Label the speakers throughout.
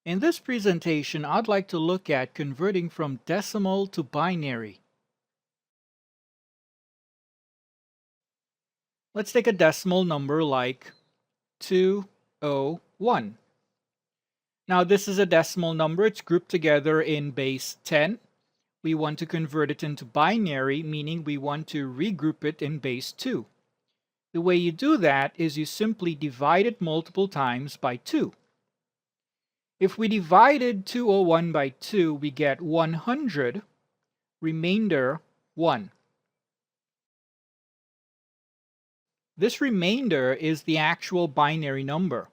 Speaker 1: In this presentation, I'd like to look at converting from decimal to binary. Let's take a decimal number like 201. Now this is a decimal number. It's grouped together in base 10. We want to convert it into binary, meaning we want to regroup it in base 2. The way you do that is you simply divide it multiple times by 2. If we divided 201 by 2, we get 100, remainder 1. This remainder is the actual binary number.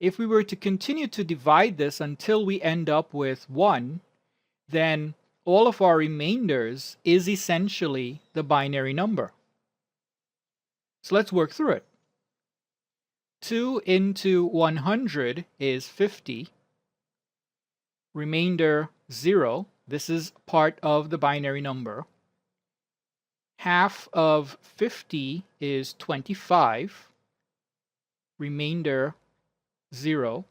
Speaker 1: If we were to continue to divide this until we end up with 1, then all of our remainders is essentially the binary number. So let's work through it. 2 into 100 is 50. Remainder 0. This is part of the binary number. Half of 50 is 25. Remainder 0.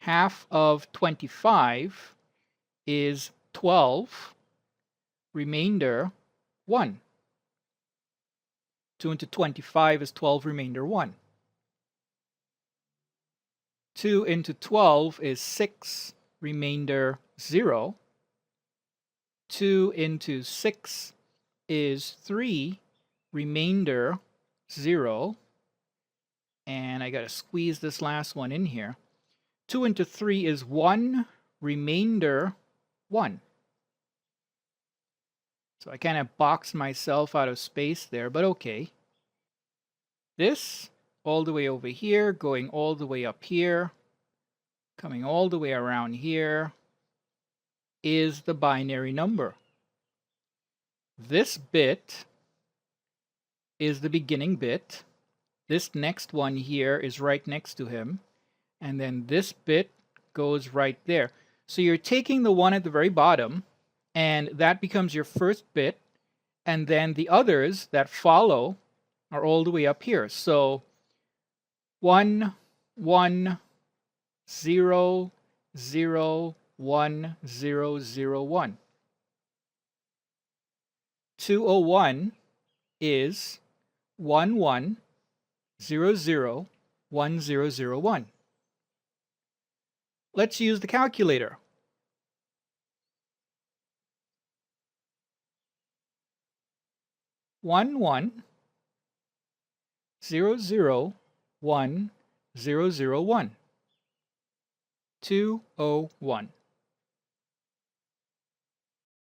Speaker 1: Half of 25 is 12. Remainder 1. 2 into 25 is 12, remainder 1. 2 into 12 is 6, remainder 0. 2 into 6 is 3, remainder 0. And I got to squeeze this last one in here. 2 into 3 is 1, remainder 1. So I kind of boxed myself out of space there, but okay. This all the way over here, going all the way up here, coming all the way around here, is the binary number. This bit is the beginning bit. This next one here is right next to him. And then this bit goes right there. So you're taking the one at the very bottom, and that becomes your first bit. And then the others that follow are all the way up here. So 1, 1, 0, 0, 1, 0, 0, 1. 201 is 1, 1, 0, 0, 1, 0, 0, 1. Let's use the calculator. 1, 1, 0, 0, 1, 0, 0, 1. 201.